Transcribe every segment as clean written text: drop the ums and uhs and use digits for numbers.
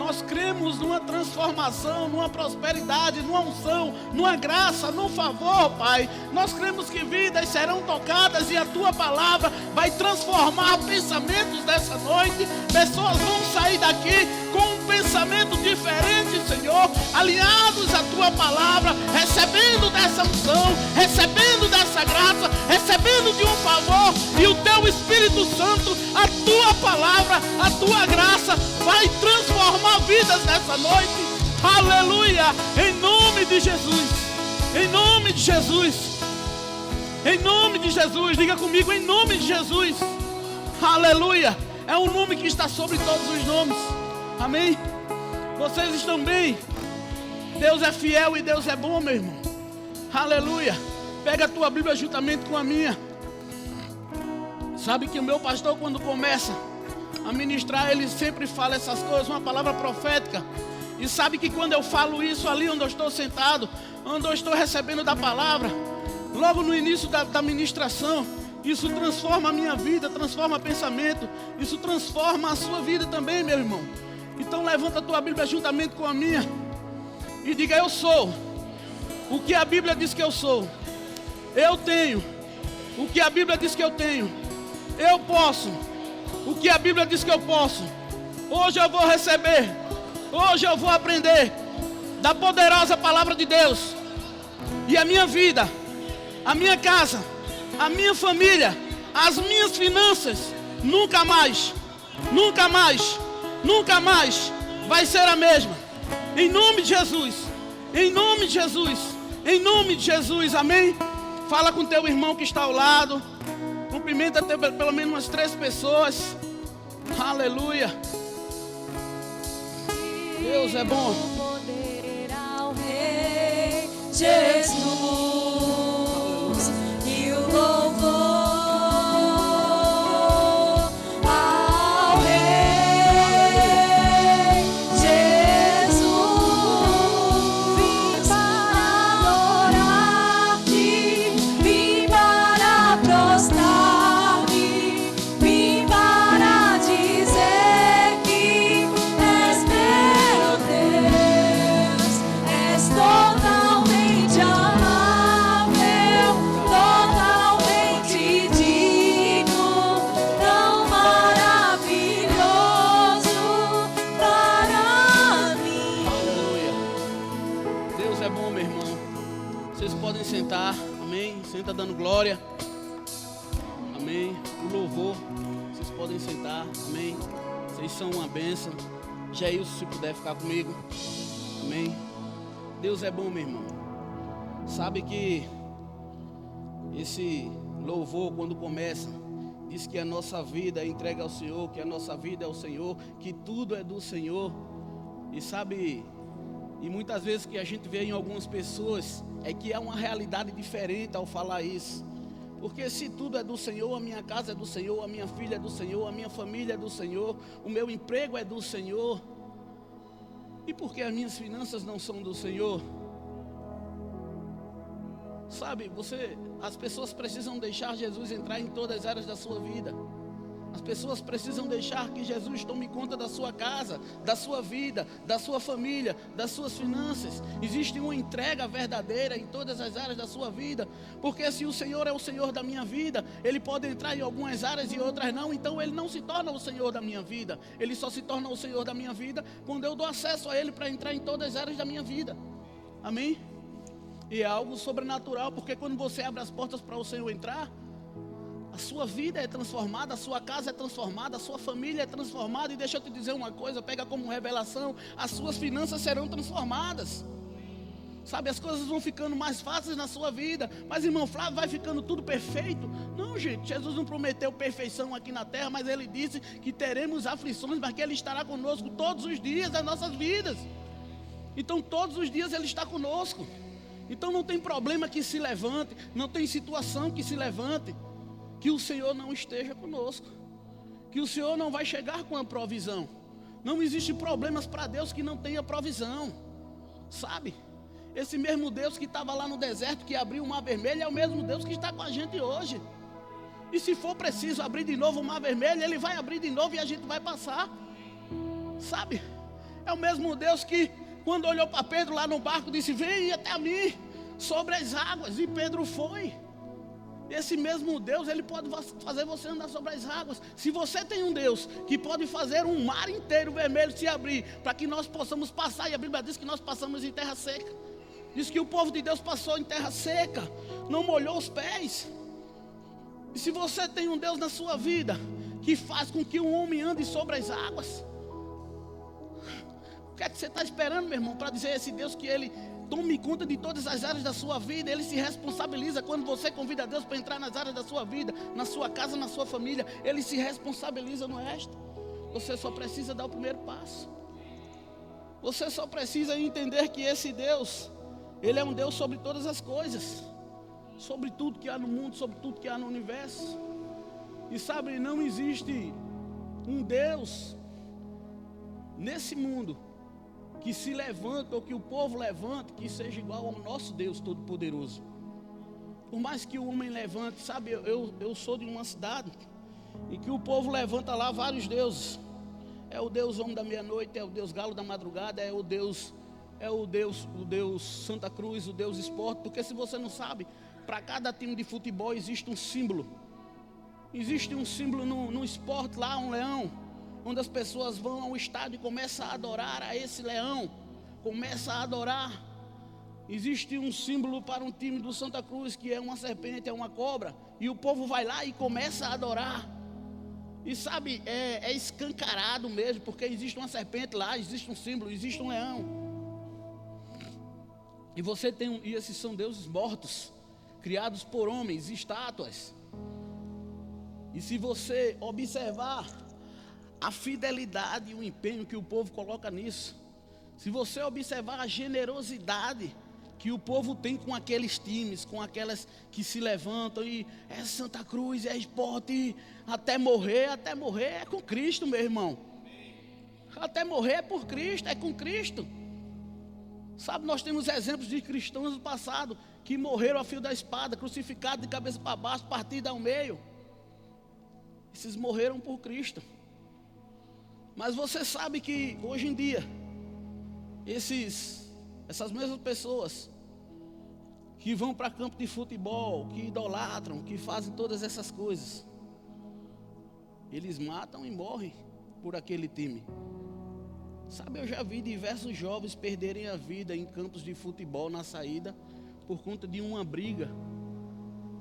Nós cremos numa transformação, numa prosperidade, numa unção, numa graça, num favor, Pai. Nós cremos que vidas serão tocadas e a Tua palavra vai transformar pensamentos dessa noite. Pessoas vão sair daqui com um pensamento diferente, Senhor, alinhados à Tua palavra, recebendo dessa unção, recebendo dessa graça, recebendo de um favor, e o Teu Espírito Santo, a Tua palavra, a Tua graça vai transformar vidas nessa noite. Aleluia, em nome de Jesus, em nome de Jesus, em nome de Jesus. Diga comigo, em nome de Jesus. Aleluia, é um nome que está sobre todos os nomes. Amém? Vocês estão bem? Deus é fiel e Deus é bom, meu irmão. Aleluia. Pega a tua Bíblia juntamente com a minha. Sabe que o meu pastor, quando começa a ministrar, ele sempre fala essas coisas, uma palavra profética. E sabe que quando eu falo isso ali onde eu estou sentado, onde eu estou recebendo da palavra, logo no início da ministração, isso transforma a minha vida, transforma pensamento, isso transforma a sua vida também, meu irmão. Então levanta a tua Bíblia juntamente com a minha e diga: eu sou o que a Bíblia diz que eu sou. Eu tenho o que a Bíblia diz que eu tenho. Eu posso o que a Bíblia diz que eu posso. Hoje eu vou receber, hoje eu vou aprender da poderosa palavra de Deus. E a minha vida, a minha casa, a minha família, as minhas finanças, nunca mais, nunca mais, nunca mais vai ser a mesma. Em nome de Jesus, em nome de Jesus, em nome de Jesus, amém? Fala com teu irmão que está ao lado. Cumprimenta pelo menos umas 3 pessoas. Aleluia. Deus é bom. Poder ao Rei Jesus e o louvor ao Rei Jesus. Vim para adorar-te, vim para prostrar-me, vim para dizer que és meu Deus, és totalmente amável, totalmente digno, tão maravilhoso para mim. Aleluia. Deus é bom, meu irmão. Vocês podem sentar, amém? Senta dando glória. Amém. O louvor, vocês podem sentar, amém. Vocês são uma bênção. Jailson, se puder ficar comigo, amém. Deus é bom, meu irmão. Sabe que esse louvor, quando começa, diz que a nossa vida é entregue ao Senhor, que a nossa vida é o Senhor, que tudo é do Senhor. E sabe, e muitas vezes que a gente vê em algumas pessoas é que há uma realidade diferente ao falar isso. Porque se tudo é do Senhor, a minha casa é do Senhor, a minha filha é do Senhor, a minha família é do Senhor, o meu emprego é do Senhor. E por que as minhas finanças não são do Senhor? Sabe, as pessoas precisam deixar Jesus entrar em todas as áreas da sua vida. As pessoas precisam deixar que Jesus tome conta da sua casa, da sua vida, da sua família, das suas finanças. Existe uma entrega verdadeira em todas as áreas da sua vida. Porque se o Senhor é o Senhor da minha vida, Ele pode entrar em algumas áreas e outras não. Então Ele não se torna o Senhor da minha vida. Ele só se torna o Senhor da minha vida quando eu dou acesso a Ele para entrar em todas as áreas da minha vida. Amém? E é algo sobrenatural, porque quando você abre as portas para o Senhor entrar, a sua vida é transformada, a sua casa é transformada, a sua família é transformada. E deixa eu te dizer uma coisa, pega como revelação: as suas finanças serão transformadas. Sabe, as coisas vão ficando mais fáceis na sua vida. Mas irmão Flávio, vai ficando tudo perfeito? Não, gente, Jesus não prometeu perfeição aqui na terra, mas Ele disse que teremos aflições, mas que Ele estará conosco todos os dias das nossas vidas. Então todos os dias Ele está conosco. Então não tem problema que se levante, não tem situação que se levante, que o Senhor não esteja conosco, que o Senhor não vai chegar com a provisão. Não existe problemas para Deus que não tenha provisão. Sabe, esse mesmo Deus que estava lá no deserto, que abriu o mar vermelho, é o mesmo Deus que está com a gente hoje. E se for preciso abrir de novo o mar vermelho, Ele vai abrir de novo e a gente vai passar. Sabe, É o mesmo Deus que, quando olhou para Pedro lá no barco, disse: vem até a mim, sobre as águas. E Pedro foi. Esse mesmo Deus, Ele pode fazer você andar sobre as águas. Se você tem um Deus que pode fazer um mar inteiro vermelho se abrir, para que nós possamos passar, e a Bíblia diz que nós passamos em terra seca. Diz que o povo de Deus passou em terra seca, não molhou os pés. E se você tem um Deus na sua vida que faz com que um homem ande sobre as águas, o que é que você está esperando, meu irmão, para dizer a esse Deus que Ele tome conta de todas as áreas da sua vida? Ele se responsabiliza quando você convida a Deus para entrar nas áreas da sua vida, na sua casa, na sua família. Ele se responsabiliza no resto. Você só precisa dar o primeiro passo. Você só precisa entender que esse Deus, Ele é um Deus sobre todas as coisas, sobre tudo que há no mundo, sobre tudo que há no universo. E sabe, não existe um Deus nesse mundo que se levanta, ou que o povo levante, que seja igual ao nosso Deus Todo-Poderoso. Por mais que o homem levante, sabe, eu sou de uma cidade em que o povo levanta lá vários deuses. É o Deus homem da meia-noite, é o Deus galo da madrugada, é o Deus Santa Cruz, o Deus esporte. Porque se você não sabe, para cada time de futebol existe um símbolo. Existe um símbolo no esporte lá, um leão, onde as pessoas vão ao estádio e começam a adorar a esse leão, começam a adorar. Existe um símbolo para um time do Santa Cruz, que é uma serpente, é uma cobra, e o povo vai lá e começa a adorar. E sabe, é escancarado mesmo, porque existe uma serpente lá, existe um símbolo, existe um leão. E você tem e esses são deuses mortos, criados por homens, estátuas. E se você observar a fidelidade e o empenho que o povo coloca nisso, se você observar a generosidade que o povo tem com aqueles times, com aquelas que se levantam, e é Santa Cruz, é esporte, até morrer é com Cristo, meu irmão. Até morrer é por Cristo, é com Cristo. Sabe, nós temos exemplos de cristãos do passado que morreram a fio da espada, crucificados de cabeça para baixo, partidos ao meio. Esses morreram por Cristo. Mas você sabe que hoje em dia essas mesmas pessoas que vão para campo de futebol, que idolatram, que fazem todas essas coisas, eles matam e morrem por aquele time. Sabe, eu já vi diversos jovens perderem a vida em campos de futebol na saída por conta de uma briga.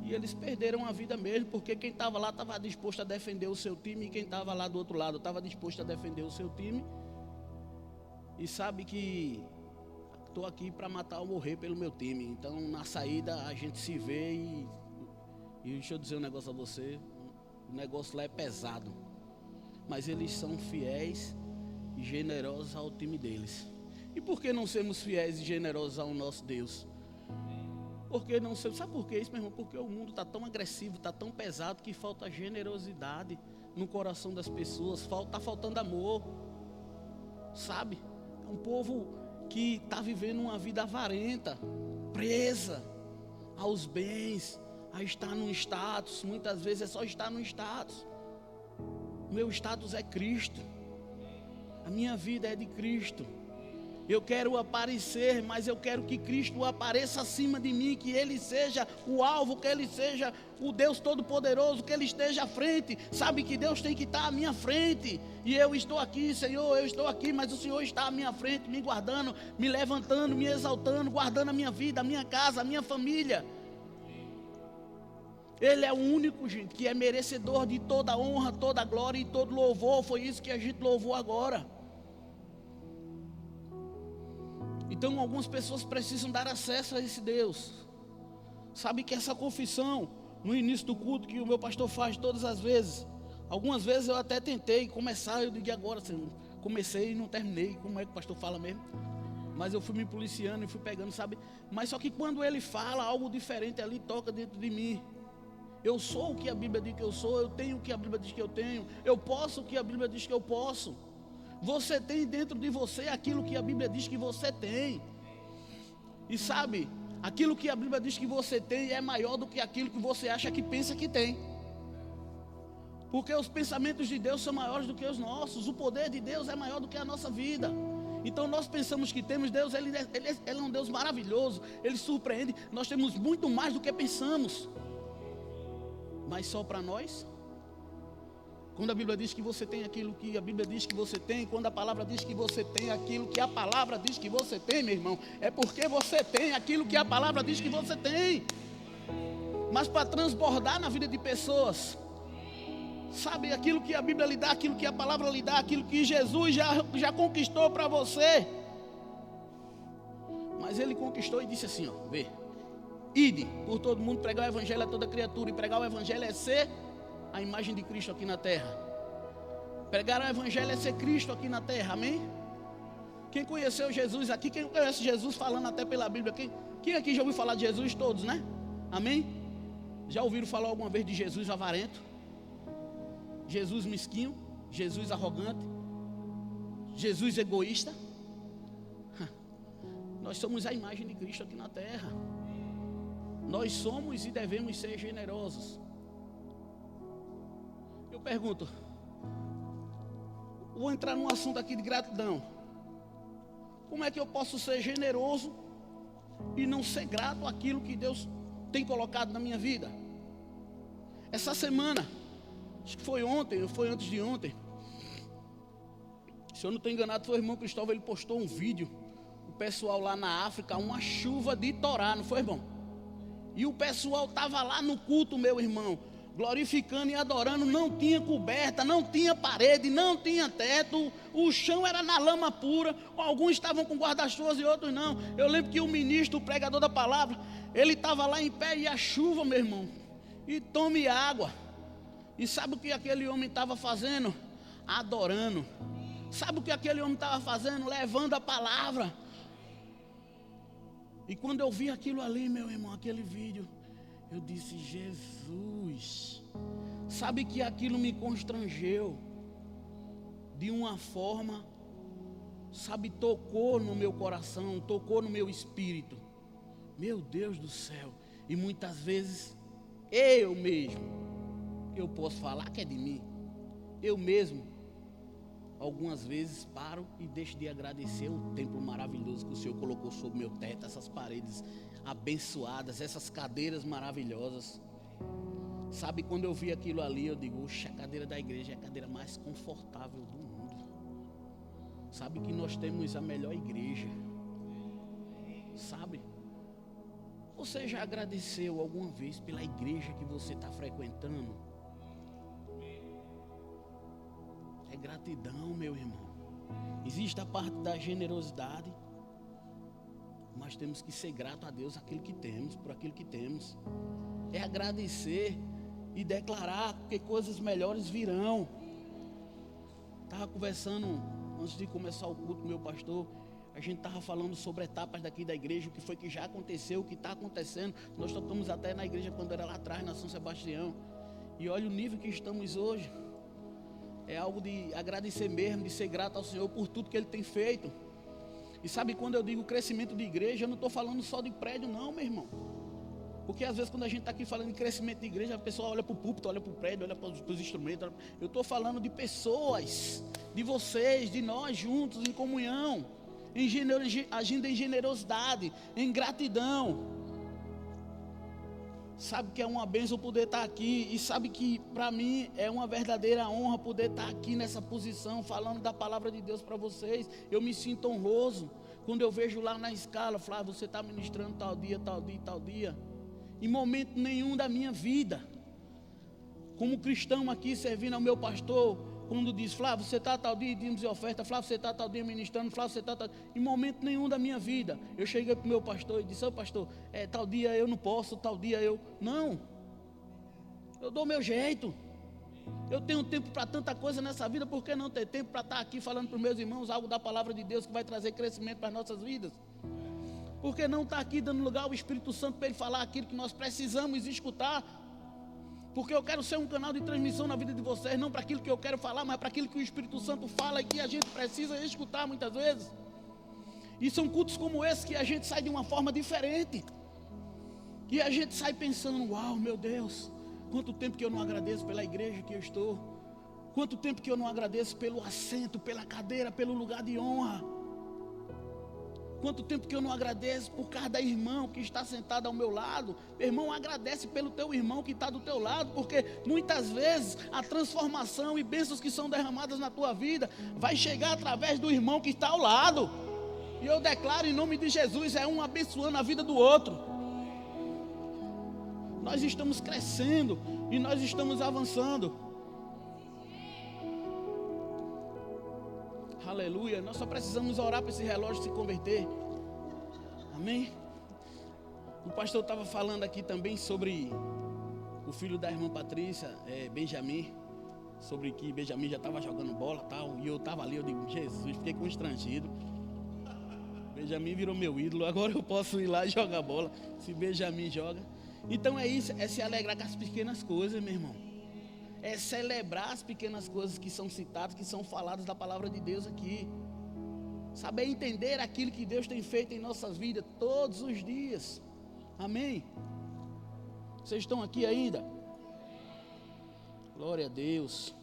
E eles perderam a vida mesmo, porque quem estava lá estava disposto a defender o seu time, e quem estava lá do outro lado estava disposto a defender o seu time. E sabe que estou aqui para matar ou morrer pelo meu time. Então na saída a gente se vê e deixa eu dizer um negócio a você, o negócio lá é pesado. Mas eles são fiéis e generosos ao time deles. E por que não sermos fiéis e generosos ao nosso Deus? Porque não sei, sabe por que isso, meu irmão? Porque o mundo está tão agressivo, está tão pesado, que falta generosidade no coração das pessoas, está faltando amor, sabe? É um povo que está vivendo uma vida avarenta, presa aos bens, a estar num status. Muitas vezes é só estar num status. O meu status é Cristo, a minha vida é de Cristo. Eu quero aparecer, mas eu quero que Cristo apareça acima de mim, que Ele seja o alvo, que Ele seja o Deus Todo-Poderoso, que Ele esteja à frente. Sabe que Deus tem que estar à minha frente, e eu estou aqui, Senhor, eu estou aqui, mas o Senhor está à minha frente, me guardando, me levantando, me exaltando, guardando a minha vida, a minha casa, a minha família. Ele é o único, gente, que é merecedor de toda honra, toda glória e todo louvor. Foi isso que a gente louvou agora. Então algumas pessoas precisam dar acesso a esse Deus. Sabe que essa confissão no início do culto que o meu pastor faz todas as vezes, algumas vezes eu até tentei começar, eu digo agora, assim, comecei e não terminei, como é que o pastor fala mesmo? Mas eu fui me policiando e fui pegando, sabe? Mas só que quando ele fala, algo diferente ali toca dentro de mim. Eu sou o que a Bíblia diz que eu sou, eu tenho o que a Bíblia diz que eu tenho, eu posso o que a Bíblia diz que eu posso. Você tem dentro de você aquilo que a Bíblia diz que você tem. E sabe, aquilo que a Bíblia diz que você tem é maior do que aquilo que você acha que pensa que tem. Porque os pensamentos de Deus são maiores do que os nossos. O poder de Deus é maior do que a nossa vida. Então nós pensamos que temos Deus, ele é um Deus maravilhoso, Ele surpreende. Nós temos muito mais do que pensamos. Mas só para nós? Quando a Bíblia diz que você tem aquilo que a Bíblia diz que você tem, quando a palavra diz que você tem aquilo que a palavra diz que você tem, meu irmão, é porque você tem aquilo que a palavra diz que você tem. Mas para transbordar na vida de pessoas, sabe, aquilo que a Bíblia lhe dá, aquilo que a palavra lhe dá, aquilo que Jesus já conquistou para você. Mas Ele conquistou e disse assim, ó, vê, ide por todo mundo, pregar o evangelho a toda criatura. E pregar o evangelho é ser a imagem de Cristo aqui na terra. Pregar o evangelho é ser Cristo aqui na terra, amém? Quem conheceu Jesus aqui, quem conhece Jesus falando até pela Bíblia, quem aqui já ouviu falar de Jesus? Todos, né? Amém? Já ouviram falar alguma vez de Jesus avarento? Jesus mesquinho? Jesus arrogante? Jesus egoísta? Nós somos a imagem de Cristo aqui na terra. Nós somos e devemos ser generosos. Eu pergunto, vou entrar num assunto aqui de gratidão. Como é que eu posso ser generoso e não ser grato àquilo que Deus tem colocado na minha vida? Essa semana, acho que foi ontem, ou foi antes de ontem, se eu não estou enganado, foi o irmão Cristóvão, ele postou um vídeo, o pessoal lá na África, uma chuva de Torá, não foi, irmão? E o pessoal estava lá no culto, meu irmão, glorificando e adorando, não tinha coberta, não tinha parede, não tinha teto, o chão era na lama pura, alguns estavam com guarda-chuvas e outros não. Eu lembro que o ministro, o pregador da palavra, ele estava lá em pé e a chuva, meu irmão, e tome água. E sabe o que aquele homem estava fazendo? Adorando. Sabe o que aquele homem estava fazendo? Levando a palavra. E quando eu vi aquilo ali, meu irmão, aquele vídeo, eu disse, Jesus, sabe que aquilo me constrangeu de uma forma, sabe, tocou no meu coração, tocou no meu espírito. Meu Deus do céu. E muitas vezes, eu mesmo, eu posso falar que é de mim, eu mesmo, algumas vezes paro e deixo de agradecer o templo maravilhoso que o Senhor colocou sobre meu teto, essas paredes abençoadas, essas cadeiras maravilhosas. Sabe, quando eu vi aquilo ali, eu digo, oxe, a cadeira da igreja é a cadeira mais confortável do mundo. Sabe que nós temos a melhor igreja. Sabe? Você já agradeceu alguma vez pela igreja que você está frequentando? É gratidão, meu irmão. Existe a parte da generosidade, mas temos que ser grato a Deus aquilo que temos, por aquilo que temos. É agradecer e declarar que coisas melhores virão. Estava conversando antes de começar o culto com meu pastor. A gente estava falando sobre etapas daqui da igreja, o que foi que já aconteceu, o que está acontecendo. Nós tocamos até na igreja quando era lá atrás, na São Sebastião. E olha o nível que estamos hoje. É algo de agradecer mesmo, de ser grato ao Senhor por tudo que Ele tem feito. E sabe, quando eu digo crescimento de igreja, eu não estou falando só de prédio não, meu irmão. Porque às vezes quando a gente está aqui falando de crescimento de igreja, a pessoa olha para o púlpito, olha para o prédio, olha para os instrumentos. Eu estou falando de pessoas, de vocês, de nós juntos, em comunhão, agindo em generosidade, em gratidão. Sabe que é uma bênção poder estar aqui. E sabe que para mim é uma verdadeira honra poder estar aqui nessa posição, falando da palavra de Deus para vocês. Eu me sinto honroso quando eu vejo lá na escala, Flávio, você está ministrando tal dia, tal dia, tal dia. Em momento nenhum da minha vida, como cristão aqui servindo ao meu pastor, quando diz, Flávio, você está tal dia dízimos e oferta, Flávio, você está tal dia ministrando, Flávio, você está tal... Em momento nenhum da minha vida, eu cheguei para o meu pastor e disse, ô pastor, tal dia eu não posso, tal dia eu... Não, eu dou meu jeito. Eu tenho tempo para tanta coisa nessa vida, por que não ter tempo para estar aqui falando para os meus irmãos algo da palavra de Deus que vai trazer crescimento para as nossas vidas? Por que não estar aqui dando lugar ao Espírito Santo para Ele falar aquilo que nós precisamos escutar? Porque eu quero ser um canal de transmissão na vida de vocês, não para aquilo que eu quero falar, mas para aquilo que o Espírito Santo fala e que a gente precisa escutar muitas vezes. E são cultos como esse que a gente sai de uma forma diferente. E a gente sai pensando, uau, meu Deus, quanto tempo que eu não agradeço pela igreja que eu estou. Quanto tempo que eu não agradeço pelo assento, pela cadeira, pelo lugar de honra. Quanto tempo que eu não agradeço por cada irmão que está sentado ao meu lado. Meu irmão, agradece pelo teu irmão que está do teu lado, porque muitas vezes a transformação e bênçãos que são derramadas na tua vida vai chegar através do irmão que está ao lado. E eu declaro em nome de Jesus, é um abençoando a vida do outro. Nós estamos crescendo e nós estamos avançando. Aleluia. Nós só precisamos orar para esse relógio se converter. Amém? O pastor estava falando aqui também sobre o filho da irmã Patrícia, Benjamin. Sobre que Benjamin já estava jogando bola e tal. E eu estava ali, eu digo, Jesus, fiquei constrangido. Benjamin virou meu ídolo, agora eu posso ir lá e jogar bola, se Benjamin joga. Então é isso, é se alegrar com as pequenas coisas, meu irmão. É celebrar as pequenas coisas que são citadas, que são faladas da palavra de Deus aqui. Saber entender aquilo que Deus tem feito em nossas vidas todos os dias. Amém? Vocês estão aqui ainda? Glória a Deus.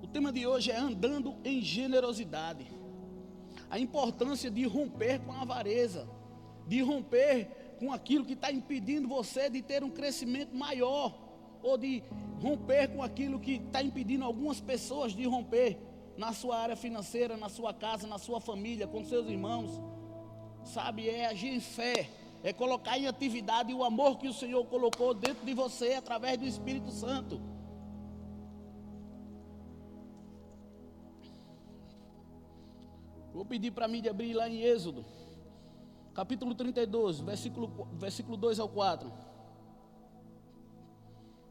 O tema de hoje é andando em generosidade. A importância de romper com a avareza, de romper com aquilo que está impedindo você de ter um crescimento maior, ou de romper com aquilo que está impedindo algumas pessoas de romper na sua área financeira, na sua casa, na sua família, com seus irmãos. Sabe, é agir em fé, é colocar em atividade o amor que o Senhor colocou dentro de você através do Espírito Santo. Vou pedir para mim de abrir lá em Êxodo, capítulo 32, versículo 2 ao 4.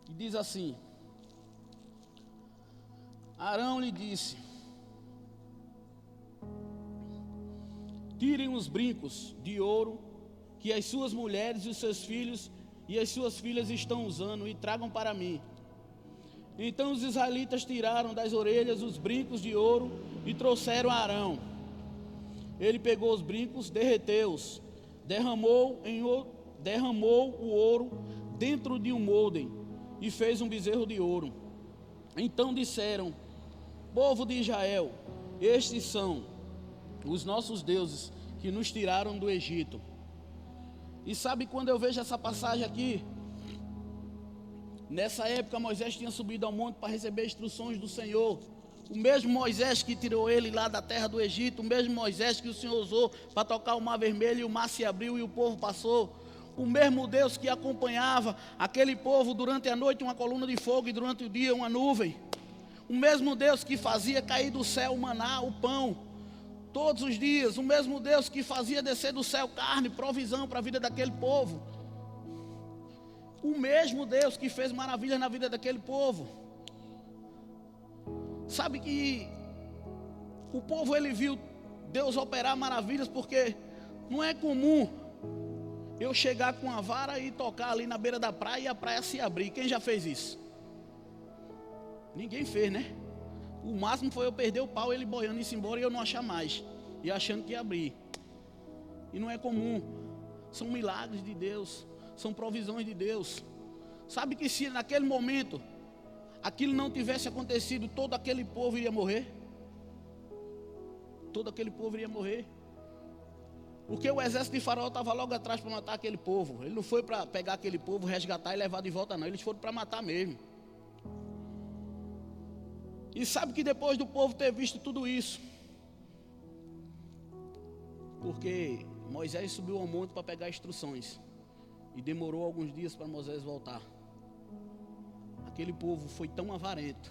Que diz assim: Arão lhe disse: tirem os brincos de ouro que as suas mulheres e os seus filhos e as suas filhas estão usando e tragam para mim. Então os israelitas tiraram das orelhas os brincos de ouro e trouxeram a Arão. Ele pegou os brincos, derreteu-os, derramou o ouro dentro de um molde e fez um bezerro de ouro. Então disseram: povo de Israel, estes são os nossos deuses que nos tiraram do Egito. E sabe, quando eu vejo essa passagem aqui, nessa época Moisés tinha subido ao monte para receber instruções do Senhor. O mesmo Moisés que tirou ele lá da terra do Egito, o mesmo Moisés que o Senhor usou para tocar o mar vermelho e o mar se abriu e o povo passou. O mesmo Deus que acompanhava aquele povo durante a noite uma coluna de fogo e durante o dia uma nuvem. O mesmo Deus que fazia cair do céu o maná, o pão, todos os dias. O mesmo Deus que fazia descer do céu carne, provisão para a vida daquele povo. O mesmo Deus que fez maravilhas na vida daquele povo. Sabe que o povo, ele viu Deus operar maravilhas, porque não é comum eu chegar com a vara e tocar ali na beira da praia e a praia se abrir. Quem já fez isso? Ninguém fez, né? O máximo foi eu perder o pau, ele boiando isso embora e eu não achar mais, e achando que ia abrir. E não é comum. São milagres de Deus, são provisões de Deus. Sabe que se naquele momento aquilo não tivesse acontecido, todo aquele povo iria morrer. Todo aquele povo iria morrer. Porque o exército de Faraó estava logo atrás para matar aquele povo. Ele não foi para pegar aquele povo, resgatar e levar de volta, não. Eles foram para matar mesmo. E sabe que depois do povo ter visto tudo isso, porque Moisés subiu ao monte para pegar instruções, e demorou alguns dias para Moisés voltar. Aquele povo foi tão avarento,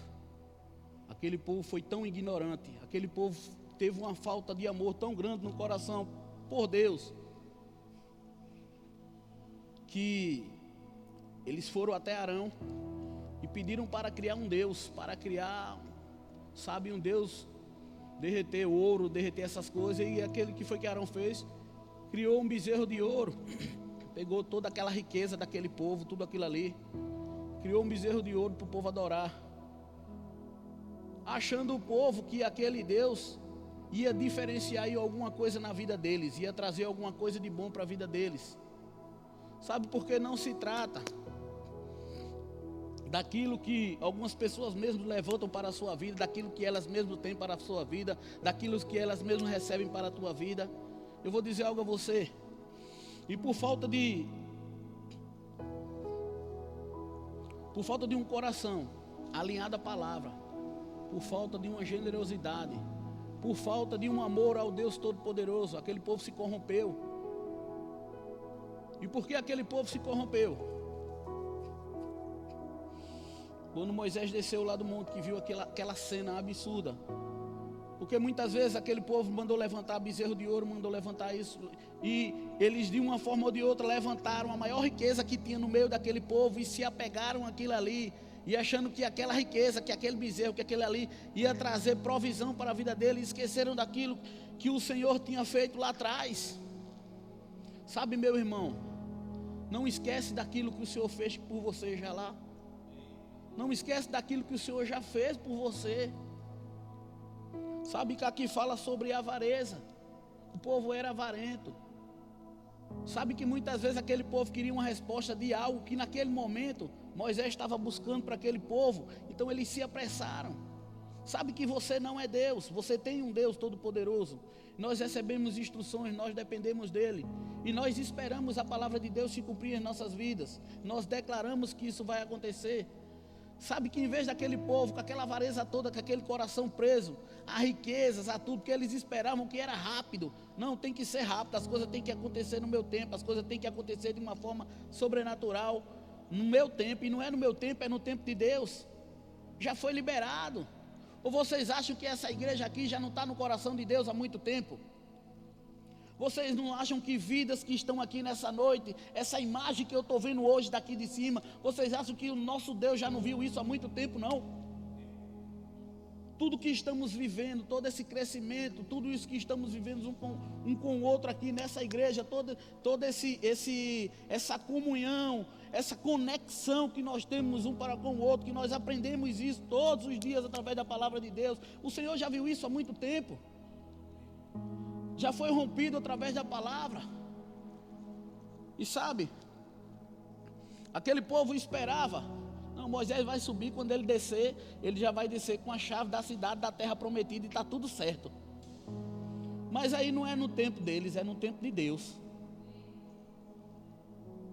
aquele povo foi tão ignorante, aquele povo teve uma falta de amor tão grande no coração por Deus, que eles foram até Arão e pediram para criar um Deus, para criar, sabe, um Deus, derreter ouro, derreter essas coisas. E aquele que foi que Arão fez, criou um bezerro de ouro, pegou toda aquela riqueza daquele povo, tudo aquilo ali, criou um bezerro de ouro para o povo adorar, achando o povo que aquele Deus ia diferenciar aí alguma coisa na vida deles, ia trazer alguma coisa de bom para a vida deles. Sabe por que não se trata daquilo que algumas pessoas mesmo levantam para a sua vida, daquilo que elas mesmo têm para a sua vida, daquilo que elas mesmo recebem para a tua vida. Eu vou dizer algo a você. E por falta de um coração alinhado à palavra, por falta de uma generosidade, por falta de um amor ao Deus Todo-Poderoso, aquele povo se corrompeu. E por que aquele povo se corrompeu? Quando Moisés desceu lá do monte, que viu aquela cena absurda. Porque muitas vezes aquele povo mandou levantar bezerro de ouro, mandou levantar isso. E eles de uma forma ou de outra levantaram a maior riqueza que tinha no meio daquele povo e se apegaram àquilo ali. E achando que aquela riqueza, que aquele bezerro, que aquele ali ia trazer provisão para a vida dele. E esqueceram daquilo que o Senhor tinha feito lá atrás. Sabe, meu irmão, não esquece daquilo que o Senhor fez por você já lá. Não esquece daquilo que o Senhor já fez por você. Sabe que aqui fala sobre avareza. O povo era avarento. Sabe que muitas vezes aquele povo queria uma resposta de algo que naquele momento Moisés estava buscando para aquele povo. Então eles se apressaram. Sabe que você não é Deus. Você tem um Deus Todo-Poderoso. Nós recebemos instruções, nós dependemos dEle. E nós esperamos a palavra de Deus se cumprir em nossas vidas. Nós declaramos que isso vai acontecer. Sabe que em vez daquele povo, com aquela avareza toda, com aquele coração preso, a riquezas, a tudo, que eles esperavam que era rápido. Não, tem que ser rápido, as coisas têm que acontecer no meu tempo, as coisas têm que acontecer de uma forma sobrenatural, no meu tempo, e não é no meu tempo, é no tempo de Deus. Já foi liberado. Ou vocês acham que essa igreja aqui já não está no coração de Deus há muito tempo? Vocês não acham que vidas que estão aqui nessa noite, essa imagem que eu estou vendo hoje daqui de cima, vocês acham que o nosso Deus já não viu isso há muito tempo, não? Tudo que estamos vivendo, todo esse crescimento, tudo isso que estamos vivendo um com o outro aqui nessa igreja, toda essa comunhão, essa conexão que nós temos um para com o outro, que nós aprendemos isso todos os dias através da palavra de Deus. O Senhor já viu isso há muito tempo. Já foi rompido através da palavra. E sabe, aquele povo esperava. Não, Moisés vai subir, quando ele descer, ele já vai descer com a chave da cidade, da terra prometida, e está tudo certo. Mas aí não é no tempo deles, é no tempo de Deus.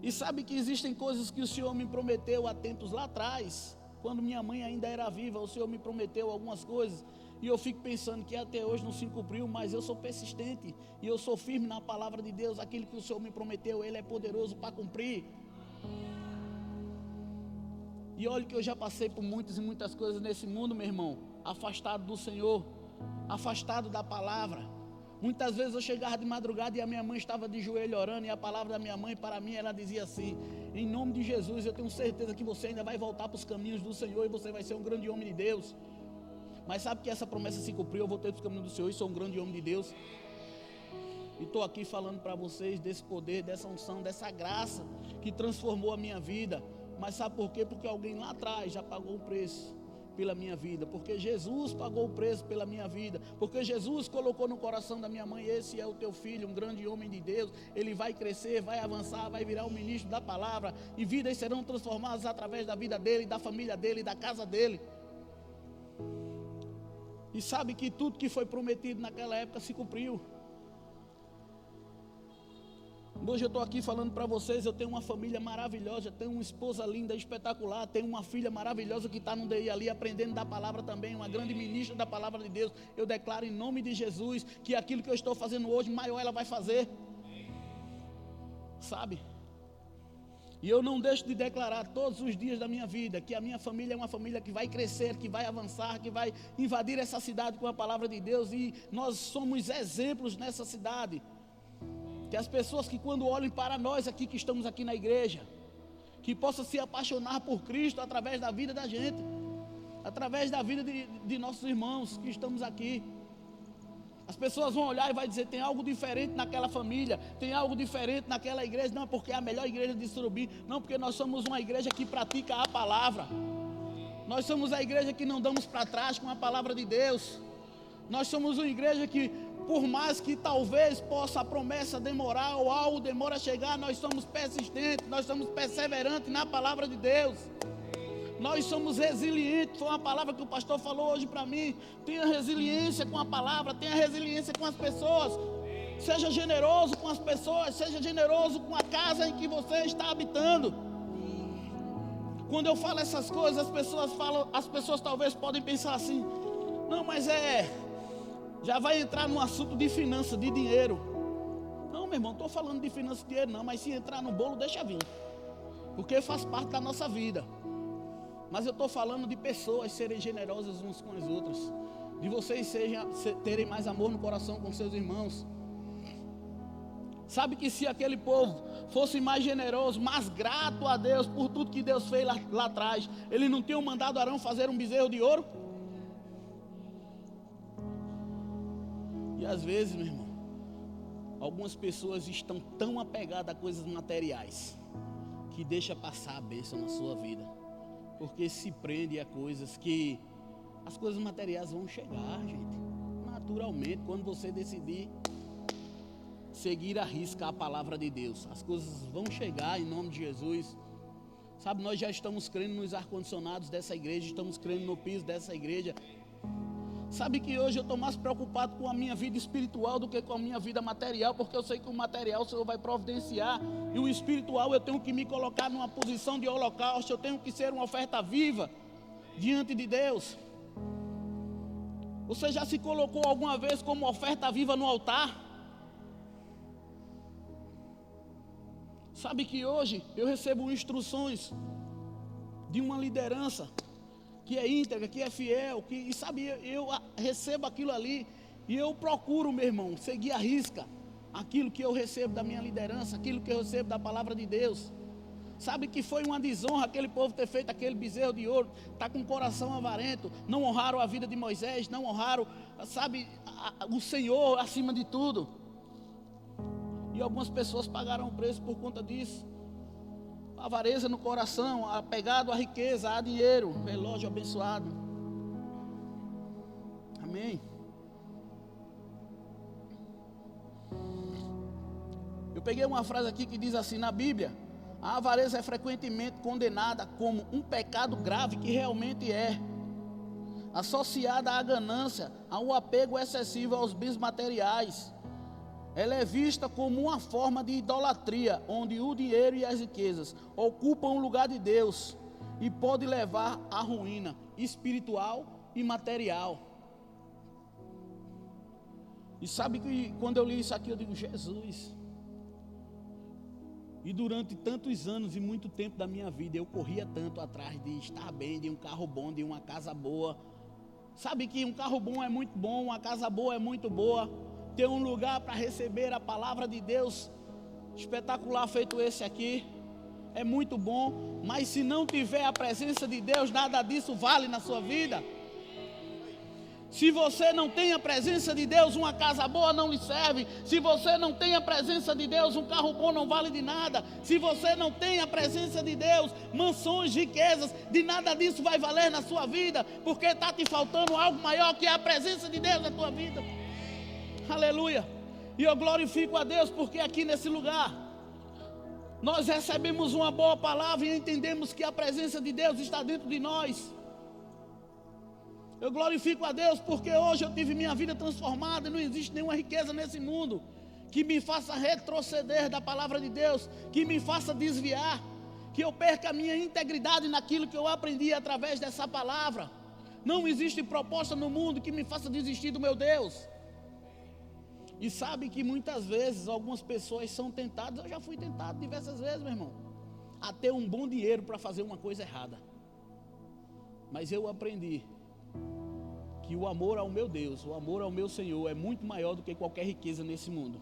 E sabe que existem coisas que o Senhor me prometeu há tempos lá atrás, quando minha mãe ainda era viva, o Senhor me prometeu algumas coisas. E eu fico pensando que até hoje não se cumpriu, mas eu sou persistente. E eu sou firme na palavra de Deus. Aquilo que o Senhor me prometeu, Ele é poderoso para cumprir. E olha que eu já passei por muitas e muitas coisas nesse mundo, meu irmão. Afastado do Senhor. Afastado da palavra. Muitas vezes eu chegava de madrugada e a minha mãe estava de joelho orando. E a palavra da minha mãe para mim, ela dizia assim: em nome de Jesus, eu tenho certeza que você ainda vai voltar para os caminhos do Senhor. E você vai ser um grande homem de Deus. Mas sabe que essa promessa se cumpriu. Eu voltei para os caminhos do Senhor e sou um grande homem de Deus. E estou aqui falando para vocês desse poder, dessa unção, dessa graça que transformou a minha vida. Mas sabe por quê? Porque alguém lá atrás já pagou o preço pela minha vida. Porque Jesus pagou o preço pela minha vida. Porque Jesus colocou no coração da minha mãe: esse é o teu filho, um grande homem de Deus. Ele vai crescer, vai avançar, vai virar um ministro da palavra. E vidas serão transformadas através da vida dele, da família dele, da casa dele. E sabe que tudo que foi prometido naquela época se cumpriu. Hoje eu estou aqui falando para vocês, eu tenho uma família maravilhosa, tenho uma esposa linda, espetacular, tenho uma filha maravilhosa que está no DI ali, aprendendo da palavra também, uma grande ministra da palavra de Deus. Eu declaro em nome de Jesus que aquilo que eu estou fazendo hoje, maior ela vai fazer. Sabe? E eu não deixo de declarar todos os dias da minha vida que a minha família é uma família que vai crescer, que vai avançar, que vai invadir essa cidade com a palavra de Deus. E nós somos exemplos nessa cidade. Que as pessoas que quando olhem para nós aqui, que estamos aqui na igreja, que possam se apaixonar por Cristo através da vida da gente, através da vida de nossos irmãos que estamos aqui. As pessoas vão olhar e vai dizer: tem algo diferente naquela família, tem algo diferente naquela igreja. Não, porque é a melhor igreja de Surubim. Não, porque nós somos uma igreja que pratica a palavra. Nós somos a igreja que não damos para trás com a palavra de Deus. Nós somos uma igreja que, por mais que talvez possa a promessa demorar ou algo demora a chegar, nós somos persistentes, nós somos perseverantes na palavra de Deus. Nós somos resilientes, foi uma palavra que o pastor falou hoje para mim. Tenha resiliência com a palavra, tenha resiliência com as pessoas. Seja generoso com as pessoas, seja generoso com a casa em que você está habitando. Quando eu falo essas coisas, as pessoas talvez podem pensar assim: não, mas já vai entrar no assunto de finanças, de dinheiro. Não, meu irmão, não estou falando de finanças, de dinheiro não, mas se entrar no bolo, deixa vir, porque faz parte da nossa vida. Mas eu estou falando de pessoas serem generosas umas com as outras, de vocês terem mais amor no coração com seus irmãos. Sabe que se aquele povo fosse mais generoso, mais grato a Deus por tudo que Deus fez lá atrás, eles não tinham mandado Arão fazer um bezerro de ouro? E às vezes, meu irmão, algumas pessoas estão tão apegadas a coisas materiais que deixa passar a bênção na sua vida, porque se prende a coisas que as coisas materiais vão chegar, gente, naturalmente, quando você decidir seguir à risca a palavra de Deus, as coisas vão chegar em nome de Jesus. Sabe, nós já estamos crendo nos ar-condicionados dessa igreja, estamos crendo no piso dessa igreja. Sabe que hoje eu estou mais preocupado com a minha vida espiritual do que com a minha vida material, porque eu sei que o material o Senhor vai providenciar, e o espiritual eu tenho que me colocar numa posição de holocausto, eu tenho que ser uma oferta viva diante de Deus. Você já se colocou alguma vez como oferta viva no altar? Sabe que hoje eu recebo instruções de uma liderança que é íntegra, que é fiel, e sabe, eu recebo aquilo ali e eu procuro, meu irmão, seguir à risca aquilo que eu recebo da minha liderança, aquilo que eu recebo da palavra de Deus. Sabe que foi uma desonra aquele povo ter feito aquele bezerro de ouro, está com o coração avarento, não honraram a vida de Moisés, não honraram, sabe, o Senhor acima de tudo. E algumas pessoas pagaram o preço por conta disso. A avareza no coração, apegado à riqueza, a dinheiro, relógio abençoado. Amém. Eu peguei uma frase aqui que diz assim: na Bíblia, a avareza é frequentemente condenada como um pecado grave, que realmente é, associada à ganância, ao apego excessivo aos bens materiais. Ela é vista como uma forma de idolatria, onde o dinheiro e as riquezas ocupam o lugar de Deus e pode levar à ruína espiritual e material. E sabe que quando eu li isso aqui eu digo: Jesus. E durante tantos anos e muito tempo da minha vida eu corria tanto atrás de estar bem, de um carro bom, de uma casa boa. Sabe que um carro bom é muito bom, uma casa boa é muito boa. Ter um lugar para receber a palavra de Deus espetacular feito esse aqui é muito bom, mas se não tiver a presença de Deus, nada disso vale na sua vida. Se você não tem a presença de Deus, uma casa boa não lhe serve. Se você não tem a presença de Deus, um carro bom não vale de nada. Se você não tem a presença de Deus, mansões, riquezas, de nada disso vai valer na sua vida, porque está te faltando algo maior, que é a presença de Deus na tua vida. Aleluia. E eu glorifico a Deus, porque aqui nesse lugar nós recebemos uma boa palavra e entendemos que a presença de Deus está dentro de nós. Eu glorifico a Deus porque hoje eu tive minha vida transformada e não existe nenhuma riqueza nesse mundo que me faça retroceder da palavra de Deus, que me faça desviar, que eu perca a minha integridade naquilo que eu aprendi através dessa palavra. Não existe proposta no mundo que me faça desistir do meu Deus. E sabe que muitas vezes algumas pessoas são tentadas, eu já fui tentado diversas vezes, meu irmão, a ter um bom dinheiro para fazer uma coisa errada. Mas eu aprendi que o amor ao meu Deus, o amor ao meu Senhor é muito maior do que qualquer riqueza nesse mundo.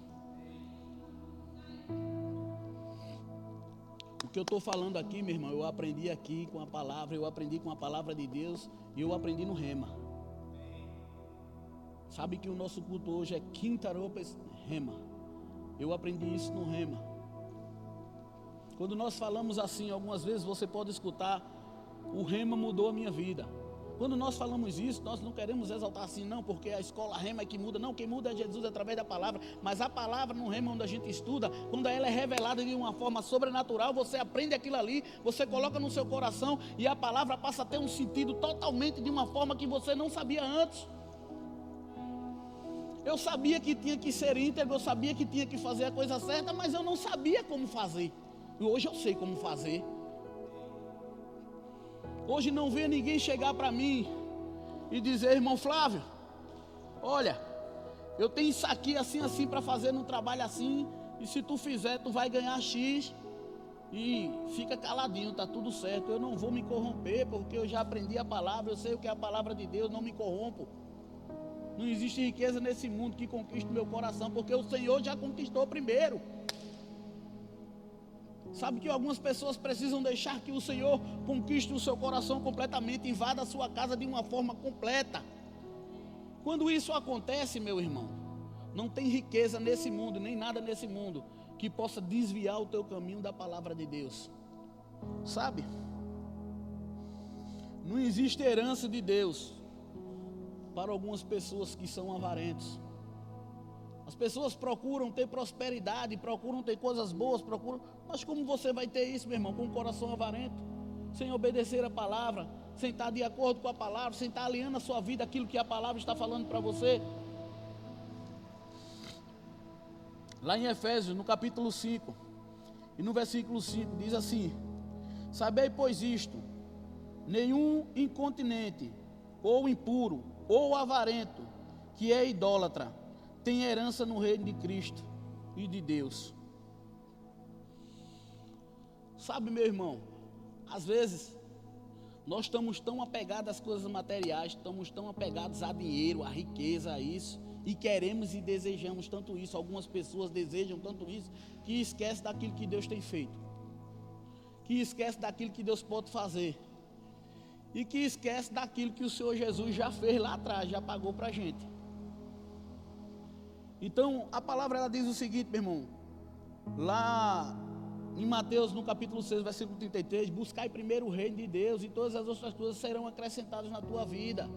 O que eu estou falando aqui, meu irmão, eu aprendi aqui com a palavra, eu aprendi com a palavra de Deus e eu aprendi no Rema. Sabe que o nosso culto hoje é Quinta-ropes Rema. Eu aprendi isso no Rema. Quando nós falamos assim, algumas vezes você pode escutar: o Rema mudou a minha vida. Quando nós falamos isso, nós não queremos exaltar assim, não, porque a escola rema é que muda. Não, quem muda é Jesus através da palavra. Mas a palavra no rema onde a gente estuda, quando ela é revelada de uma forma sobrenatural, você aprende aquilo ali, você coloca no seu coração e a palavra passa a ter um sentido totalmente de uma forma que você não sabia antes. Eu sabia que tinha que ser íntegro, eu sabia que tinha que fazer a coisa certa, mas eu não sabia como fazer. E hoje eu sei como fazer. Hoje não vê ninguém chegar para mim e dizer: irmão Flávio, olha, eu tenho isso aqui assim, assim para fazer no trabalho assim, e se tu fizer, tu vai ganhar X, e fica caladinho, tá tudo certo. Eu não vou me corromper, porque eu já aprendi a palavra, eu sei o que é a palavra de Deus, não me corrompo. Não existe riqueza nesse mundo que conquiste o meu coração, porque o Senhor já conquistou primeiro. Sabe que algumas pessoas precisam deixar que o Senhor conquiste o seu coração completamente, invada a sua casa de uma forma completa. Quando isso acontece, meu irmão, não tem riqueza nesse mundo, nem nada nesse mundo que possa desviar o teu caminho da palavra de Deus. Sabe? Não existe herança de Deus para algumas pessoas que são avarentos. As pessoas procuram ter prosperidade, procuram ter coisas boas, mas como você vai ter isso, meu irmão, com um coração avarento, sem obedecer a palavra, sem estar de acordo com a palavra, sem estar alinhando a sua vida aquilo que a palavra está falando para você? Lá em Efésios, no capítulo 5, e no versículo 5, diz assim: sabei, pois isto, nenhum incontinente, ou impuro, ou avarento, que é idólatra, tem herança no reino de Cristo e de Deus. Sabe, meu irmão, às vezes nós estamos tão apegados às coisas materiais, estamos tão apegados a dinheiro, a riqueza, a isso, e queremos e desejamos tanto isso. Algumas pessoas desejam tanto isso que esquece daquilo que Deus tem feito, que esquece daquilo que Deus pode fazer, e que esquece daquilo que o Senhor Jesus já fez lá atrás, já pagou para a gente. Então a palavra ela diz o seguinte, meu irmão, lá em Mateus no capítulo 6, versículo 33, buscai primeiro o reino de Deus e todas as outras coisas serão acrescentadas na tua vida.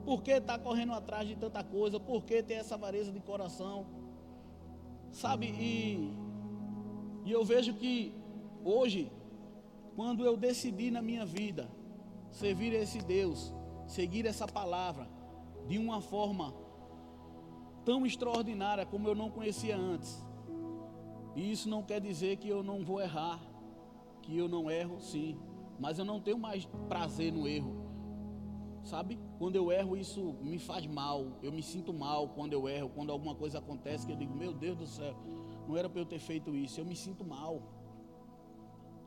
Por que está correndo atrás de tanta coisa? Por que ter essa avareza de coração? Sabe, e eu vejo que hoje, quando eu decidi na minha vida servir esse Deus, seguir essa palavra de uma forma tão extraordinária como eu não conhecia antes, e isso não quer dizer que eu não vou errar, que eu não erro, sim, mas eu não tenho mais prazer no erro. Sabe, quando eu erro, isso me faz mal, eu me sinto mal quando eu erro, quando alguma coisa acontece que eu digo: meu Deus do céu, não era para eu ter feito isso, eu me sinto mal.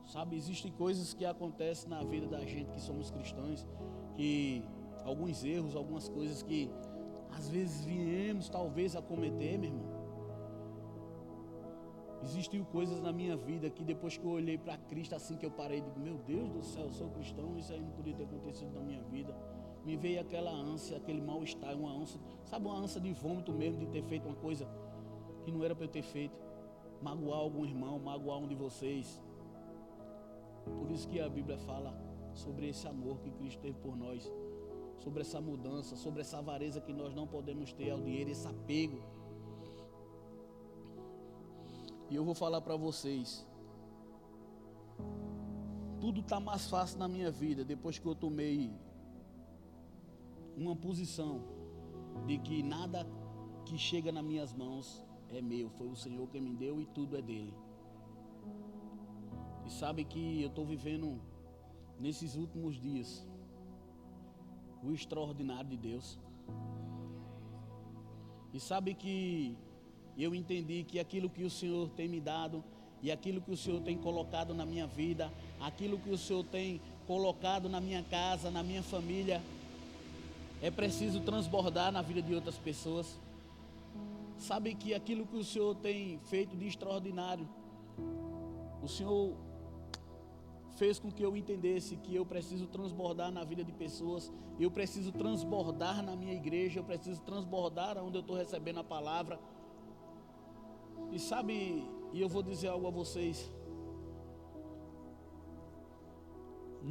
Sabe, existem coisas que acontecem na vida da gente que somos cristãos, que alguns erros, algumas coisas que às vezes viemos talvez a cometer, meu irmão. Existiam coisas na minha vida que depois que eu olhei para Cristo, assim que eu parei, digo: meu Deus do céu, eu sou cristão, isso aí não podia ter acontecido na minha vida. Me veio aquela ânsia, aquele mal-estar, uma ânsia, sabe, uma ânsia de vômito mesmo, de ter feito uma coisa que não era para eu ter feito, magoar algum irmão, magoar um de vocês. Por isso que a Bíblia fala sobre esse amor que Cristo teve por nós, sobre essa mudança, sobre essa avareza que nós não podemos ter ao dinheiro, esse apego. E eu vou falar para vocês, tudo está mais fácil na minha vida depois que eu tomei uma posição de que nada que chega nas minhas mãos é meu, foi o Senhor que me deu e tudo é dele. E sabe que eu estou vivendo nesses últimos dias o extraordinário de Deus. E sabe que eu entendi que aquilo que o Senhor tem me dado e aquilo que o Senhor tem colocado na minha vida, aquilo que o Senhor tem colocado na minha casa, na minha família, é preciso transbordar na vida de outras pessoas. Sabe que aquilo que o Senhor tem feito de extraordinário, o Senhor fez com que eu entendesse que eu preciso transbordar na vida de pessoas, eu preciso transbordar na minha igreja, eu preciso transbordar onde eu estou recebendo a palavra. E sabe, e eu vou dizer algo a vocês,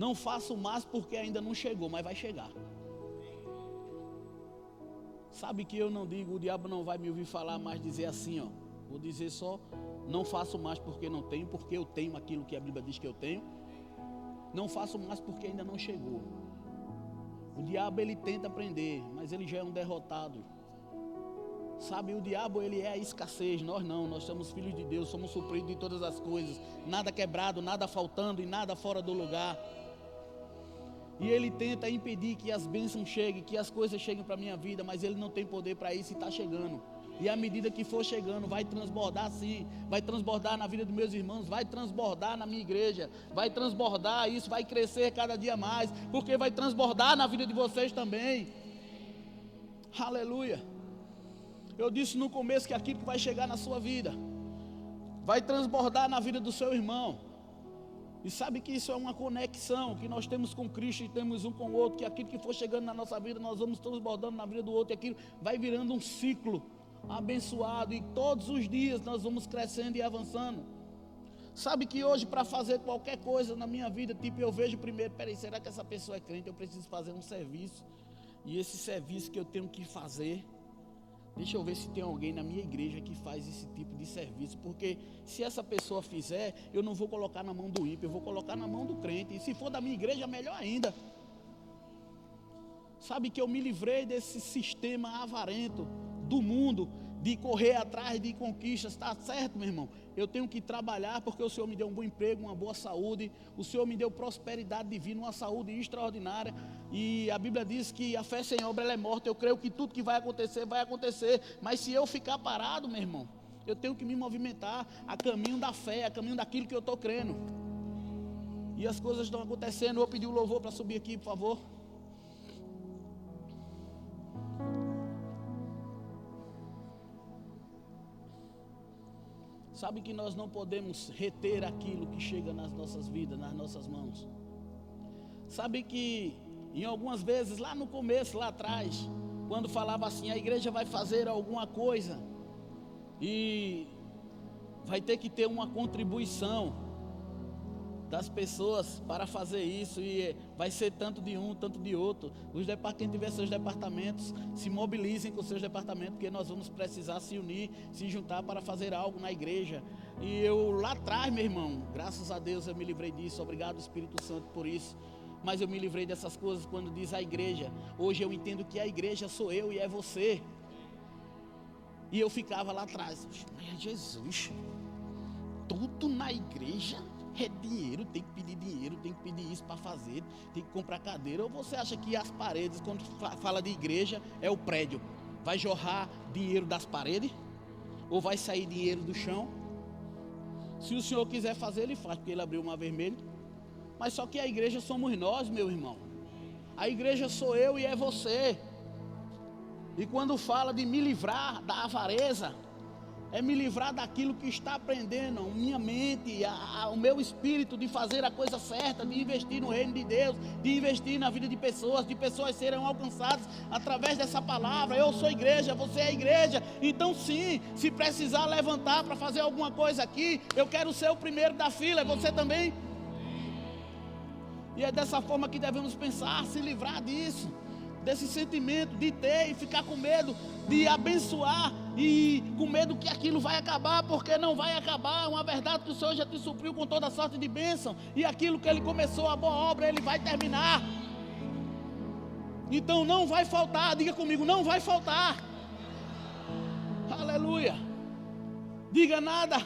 Não faço mais porque ainda não chegou, mas vai chegar. Sabe que eu não digo, o diabo não vai me ouvir falar mais dizer assim, ó. Vou dizer só, não faço mais porque não tenho, porque eu tenho aquilo que a Bíblia diz que eu tenho. Não faço mais porque ainda não chegou. O diabo ele tenta prender, mas ele já é um derrotado. Sabe, o diabo ele é a escassez, nós não, nós somos filhos de Deus, somos supridos de todas as coisas. Nada quebrado, nada faltando e nada fora do lugar. E ele tenta impedir que as bênçãos cheguem, que as coisas cheguem para a minha vida, mas ele não tem poder para isso e está chegando. E à medida que for chegando, vai transbordar sim, vai transbordar na vida dos meus irmãos, vai transbordar na minha igreja, vai transbordar, isso vai crescer cada dia mais, porque vai transbordar na vida de vocês também. Aleluia. Eu disse no começo que aquilo que vai chegar na sua vida, vai transbordar na vida do seu irmão. E sabe que isso é uma conexão que nós temos com Cristo e temos um com o outro, que aquilo que for chegando na nossa vida, nós vamos transbordando na vida do outro, e aquilo vai virando um ciclo abençoado, e todos os dias nós vamos crescendo e avançando. Sabe que hoje para fazer qualquer coisa na minha vida, tipo eu vejo primeiro, peraí, será que essa pessoa é crente? Eu preciso fazer um serviço, e esse serviço que eu tenho que fazer, deixa eu ver se tem alguém na minha igreja que faz esse tipo de serviço, porque se essa pessoa fizer, eu não vou colocar na mão do ímpio, eu vou colocar na mão do crente, e se for da minha igreja, melhor ainda. Sabe que eu me livrei desse sistema avarento do mundo, de correr atrás de conquistas, está certo, meu irmão? Eu tenho que trabalhar porque o Senhor me deu um bom emprego, uma boa saúde, o Senhor me deu prosperidade divina, uma saúde extraordinária, e a Bíblia diz que a fé sem obra ela é morta. Eu creio que tudo que vai acontecer, mas se eu ficar parado, meu irmão, eu tenho que me movimentar a caminho da fé, a caminho daquilo que eu estou crendo, e as coisas estão acontecendo. Eu vou pedir o louvor para subir aqui, por favor. Sabe que nós não podemos reter aquilo que chega nas nossas vidas, nas nossas mãos. Sabe que em algumas vezes, lá no começo, lá atrás, quando falava assim, a igreja vai fazer alguma coisa e vai ter que ter uma contribuição das pessoas para fazer isso, e vai ser tanto de um, tanto de outro. Quem tiver seus departamentos, se mobilizem com seus departamentos, porque nós vamos precisar se unir, se juntar para fazer algo na igreja. E eu lá atrás, meu irmão, graças a Deus eu me livrei disso, obrigado Espírito Santo por isso. Mas eu me livrei dessas coisas quando diz a igreja. Hoje eu entendo que a igreja sou eu e é você. E eu ficava lá atrás, mas Jesus, tudo na igreja é dinheiro, tem que pedir dinheiro, tem que pedir isso para fazer, tem que comprar cadeira. Ou você acha que as paredes, quando fala de igreja, é o prédio? Vai jorrar dinheiro das paredes? Ou vai sair dinheiro do chão? Se o Senhor quiser fazer, Ele faz, porque Ele abriu o mar vermelho. Mas só que a igreja somos nós, meu irmão. A igreja sou eu e é você. E quando fala de me livrar da avareza, é me livrar daquilo que está prendendo minha mente, o meu espírito, de fazer a coisa certa, de investir no reino de Deus, de investir na vida de pessoas serem alcançadas através dessa palavra. Eu sou igreja, você é igreja, então sim, se precisar levantar para fazer alguma coisa aqui, eu quero ser o primeiro da fila, você também? E é dessa forma que devemos pensar, se livrar disso, desse sentimento de ter e ficar com medo de abençoar e com medo que aquilo vai acabar, porque não vai acabar. É uma verdade que o Senhor já te supriu com toda sorte de bênção, e aquilo que Ele começou, a boa obra, Ele vai terminar. Então não vai faltar, diga comigo, não vai faltar. Aleluia. Diga: nada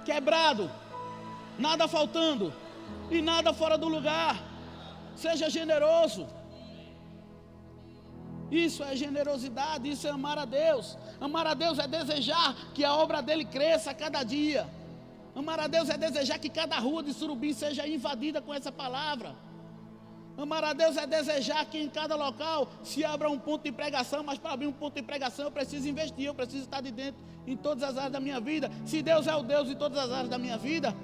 quebrado, nada faltando e nada fora do lugar. Seja generoso. Isso é generosidade, isso é amar a Deus. Amar a Deus é desejar que a obra dele cresça a cada dia. Amar a Deus é desejar que cada rua de Surubim seja invadida com essa palavra. Amar a Deus é desejar que em cada local se abra um ponto de pregação, mas para abrir um ponto de pregação eu preciso investir, eu preciso estar de dentro em todas as áreas da minha vida. Se Deus é o Deus em todas as áreas da minha vida,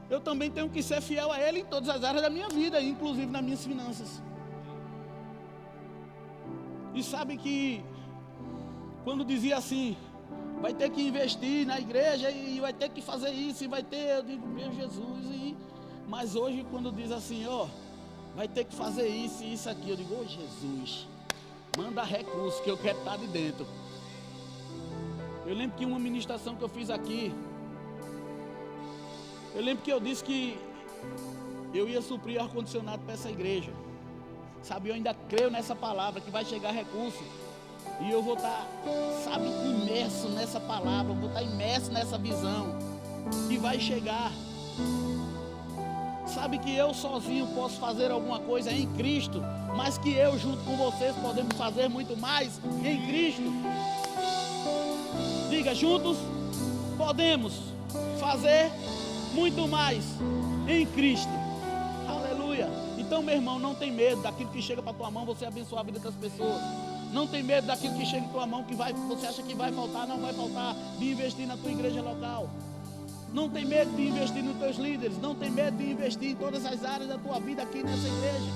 eu também tenho que ser fiel a Ele em todas as áreas da minha vida, inclusive nas minhas finanças. E sabe que quando dizia assim, vai ter que investir na igreja e vai ter que fazer isso e vai ter, eu digo, meu Jesus, e Mas hoje quando diz assim, ó, vai ter que fazer isso e isso aqui, eu digo, ô Jesus, manda recurso que eu quero estar de dentro. Eu lembro que uma ministração que eu fiz aqui, eu lembro que eu disse que eu ia suprir ar-condicionado para essa igreja. Sabe, eu ainda creio nessa palavra, que vai chegar recurso. E eu vou estar, sabe, imerso nessa palavra, vou estar imerso nessa visão. E vai chegar. Sabe que eu sozinho posso fazer alguma coisa em Cristo, mas que eu junto com vocês podemos fazer muito mais em Cristo. Diga, juntos podemos fazer muito mais em Cristo. Aleluia. Então, meu irmão, não tem medo daquilo que chega para tua mão, você abençoar a vida das pessoas. Não tem medo daquilo que chega em tua mão, que você acha que vai faltar, não vai faltar, de investir na tua igreja local. Não tem medo de investir nos teus líderes. Não tem medo de investir em todas as áreas da tua vida aqui nessa igreja.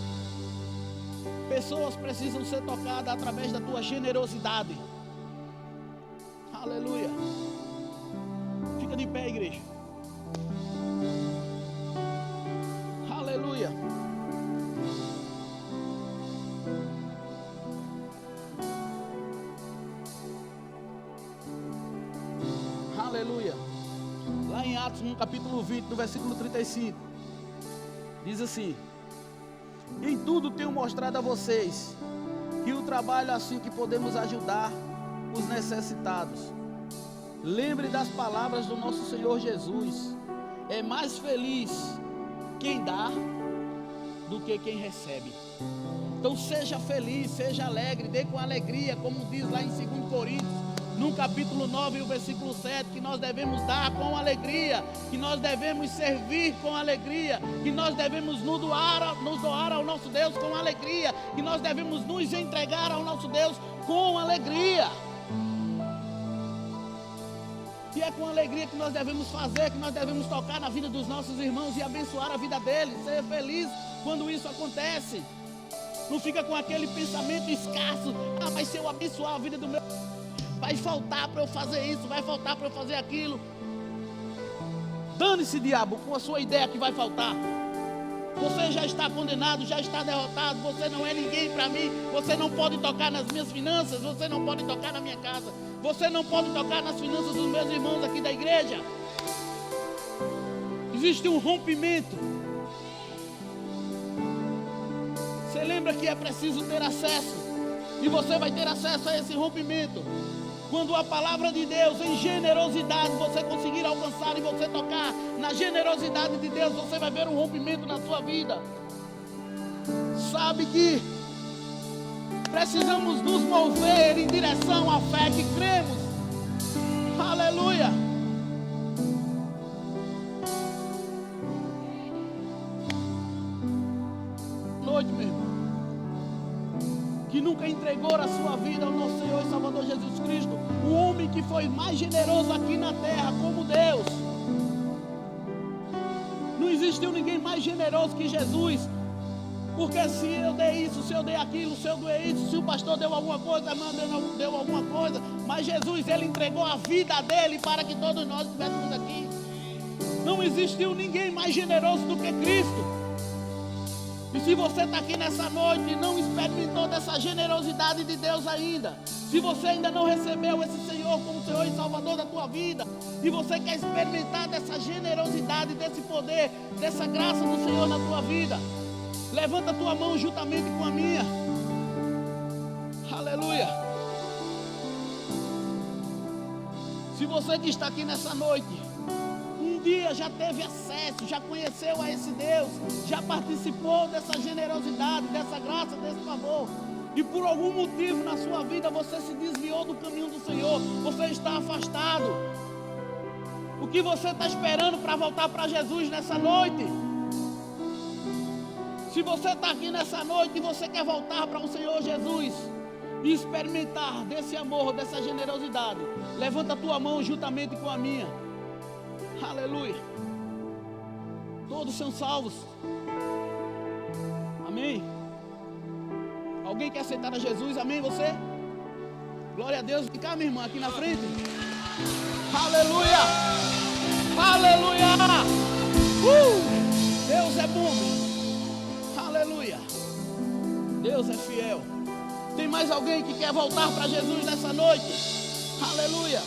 Pessoas precisam ser tocadas através da tua generosidade. Aleluia. Fica de pé, igreja. Aleluia. Aleluia. Lá em Atos, no capítulo 20, no versículo 35, diz assim: em tudo tenho mostrado a vocês que o trabalho assim que podemos ajudar os necessitados. Lembre das palavras do nosso Senhor Jesus: é mais feliz quem dá do que quem recebe. Então seja feliz, seja alegre, dê com alegria, como diz lá em 2 Coríntios, no capítulo 9, o versículo 7, que nós devemos dar com alegria, que nós devemos servir com alegria, que nós devemos nos doar ao nosso Deus com alegria, que nós devemos nos entregar ao nosso Deus com alegria. E é com alegria que nós devemos fazer, que nós devemos tocar na vida dos nossos irmãos e abençoar a vida deles, ser feliz quando isso acontece. Não fica com aquele pensamento escasso: ah, mas se eu abençoar a vida do meu, vai faltar para eu fazer isso, vai faltar para eu fazer aquilo. Dane-se, diabo, com a sua ideia que vai faltar. Você já está condenado, já está derrotado. Você não é ninguém para mim. Você não pode tocar nas minhas finanças. Você não pode tocar na minha casa. Você não pode tocar nas finanças dos meus irmãos aqui da igreja. Existe um rompimento. Você lembra que é preciso ter acesso. E você vai ter acesso a esse rompimento quando a palavra de Deus, em generosidade, você conseguir alcançar e você tocar na generosidade de Deus, você vai ver um rompimento na sua vida. Sabe que precisamos nos mover em direção à fé que cremos. Aleluia. Noite, meu irmão, que nunca entregou a sua vida ao nosso Senhor e Salvador Jesus Cristo, o homem que foi mais generoso aqui na terra como Deus. Não existiu ninguém mais generoso que Jesus, porque se eu dei isso, se eu dei aquilo, se eu dei isso, se o pastor deu alguma coisa, a irmã deu alguma coisa, mas Jesus, ele entregou a vida dele para que todos nós estivéssemos aqui. Não existiu ninguém mais generoso do que Cristo. E se você está aqui nessa noite e não experimentou dessa generosidade de Deus ainda, se você ainda não recebeu esse Senhor como Senhor e Salvador da tua vida, e você quer experimentar dessa generosidade, desse poder, dessa graça do Senhor na tua vida, levanta a tua mão juntamente com a minha. Aleluia. Se você que está aqui nessa noite, um dia já teve acesso, já conheceu a esse Deus, já participou dessa generosidade, dessa graça, desse favor, e por algum motivo na sua vida você se desviou do caminho do Senhor, você está afastado. O que você está esperando para voltar para Jesus nessa noite? Se você está aqui nessa noite e você quer voltar para o Senhor Jesus e experimentar desse amor, dessa generosidade, levanta a tua mão juntamente com a minha. Aleluia. Todos são salvos. Amém. Alguém quer aceitar a Jesus? Amém, você? Glória a Deus. Vem cá, minha irmã, aqui na frente. Aleluia. Aleluia. Deus Deus é fiel. Tem mais alguém que quer voltar para Jesus nessa noite? Aleluia.